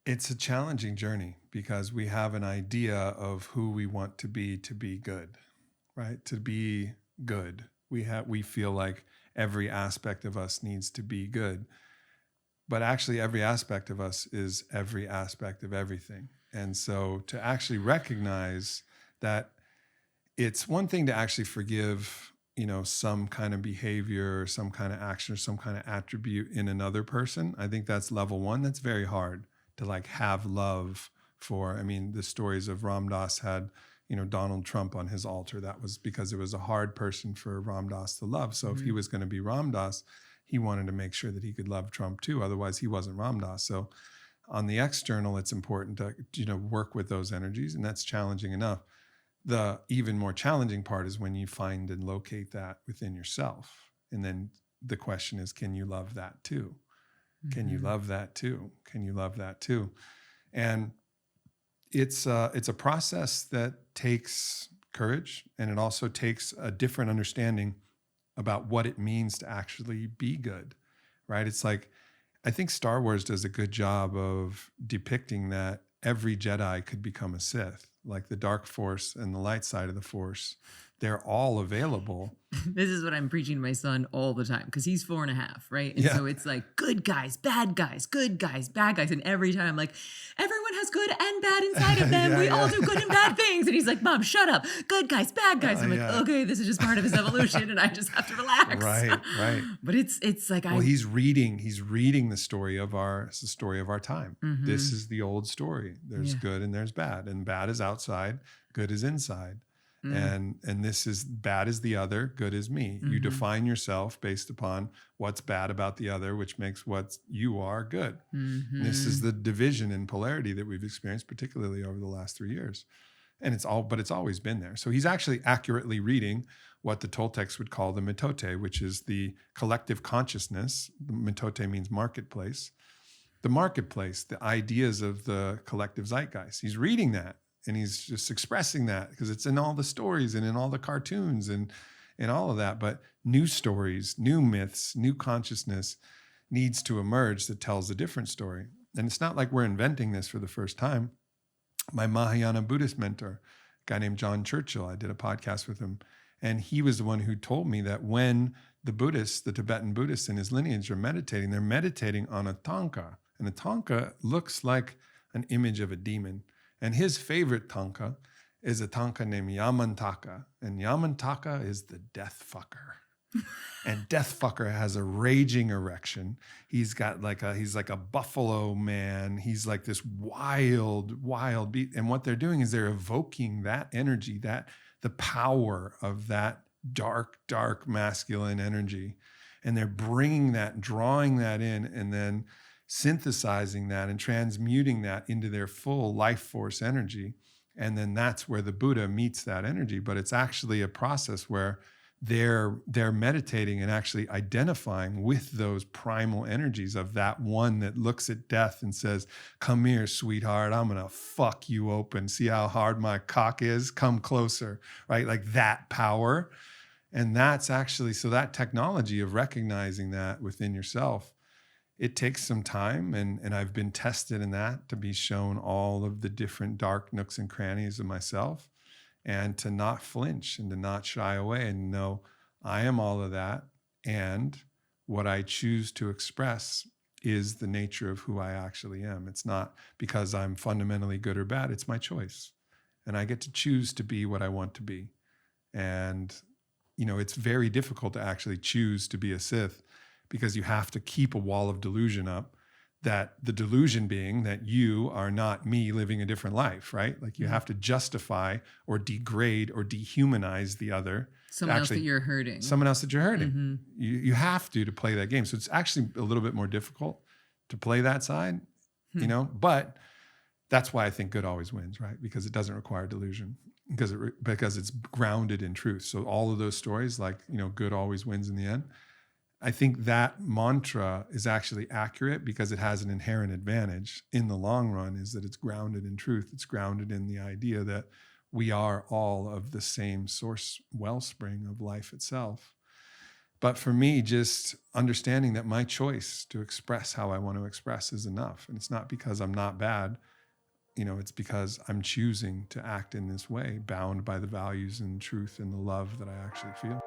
It's a challenging journey because we have an idea of who we want to be good, right? To be good. We feel like every aspect of us needs to be good. But actually every aspect of us is every aspect of everything. And so to actually recognize that it's one thing to actually forgive, some kind of behavior or some kind of action or some kind of attribute in another person. I think that's level one. That's very hard to like have love for. I mean, the stories of Ram Dass had, Donald Trump on his altar. That was because it was a hard person for Ram Dass to love. So if he was going to be Ram Dass, he wanted to make sure that he could love Trump too. Otherwise he wasn't Ram Dass. So on the external, it's important to, work with those energies, and that's challenging enough. The even more challenging part is when you find and locate that within yourself. And then the question is, can you love that too? Can you love that too? Can you love that too? And it's a process that takes courage, and it also takes a different understanding about what it means to actually be good, right? It's like, I think Star Wars does a good job of depicting that every Jedi could become a Sith, like the dark force and the light side of the force. They're all available. This is what I'm preaching to my son all the time because he's 4.5, right? And so it's like good guys, bad guys, good guys, bad guys. And every time I'm like, everyone has good and bad inside of them. We all do good and bad things. And he's like, Mom, shut up. Good guys, bad guys. I'm like, okay, this is just part of his evolution and I just have to relax. Right. But it's like, he's reading the story of our time. This is the old story. There's good and there's bad, and bad is outside, good is inside. And this is bad is the other, good is me. You define yourself based upon what's bad about the other, which makes what you are good. This is the division and polarity that we've experienced, particularly over the last 3 years. And it's always been there. So he's actually accurately reading what the Toltecs would call the mitote, which is the collective consciousness. The mitote means marketplace. The marketplace, the ideas of the collective zeitgeist. He's reading that. And he's just expressing that because it's in all the stories and in all the cartoons and all of that. But new stories, new myths, new consciousness needs to emerge that tells a different story. And it's not like we're inventing this for the first time. My Mahayana Buddhist mentor, a guy named John Churchill, I did a podcast with him. And he was the one who told me that when the Buddhists, the Tibetan Buddhists in his lineage are meditating, they're meditating on a tanka. And a tanka looks like an image of a demon. And his favorite tanka is a tanka named Yamantaka. And Yamantaka is the death fucker. And death fucker has a raging erection. He's like a buffalo man. He's like this wild beast. And what they're doing is they're evoking that energy, the power of that dark masculine energy. And they're bringing that, drawing that in, and then synthesizing that and transmuting that into their full life force energy. And then that's where the Buddha meets that energy. But it's actually a process where they're meditating and actually identifying with those primal energies of that one that looks at death and says, come here, sweetheart, I'm going to fuck you open. See how hard my cock is? Come closer, right? Like that power. And that's actually, so that technology of recognizing that within yourself, it takes some time, and I've been tested in that to be shown all of the different dark nooks and crannies of myself, and to not flinch and to not shy away and know I am all of that. And what I choose to express is the nature of who I actually am. It's not because I'm fundamentally good or bad. It's my choice. And I get to choose to be what I want to be. And, it's very difficult to actually choose to be a Sith, because you have to keep a wall of delusion up, that the delusion being that you are not me living a different life, right? Like you have to justify or degrade or dehumanize the other. Someone else that you're hurting. Someone else that you're hurting. You have to play that game. So it's actually a little bit more difficult to play that side, but that's why I think good always wins, right? Because it doesn't require delusion, because it's grounded in truth. So all of those stories, like, good always wins in the end. I think that mantra is actually accurate because it has an inherent advantage in the long run, is that it's grounded in truth. It's grounded in the idea that we are all of the same source wellspring of life itself. But for me, just understanding that my choice to express how I want to express is enough. And it's not because I'm not bad. It's because I'm choosing to act in this way, bound by the values and truth and the love that I actually feel.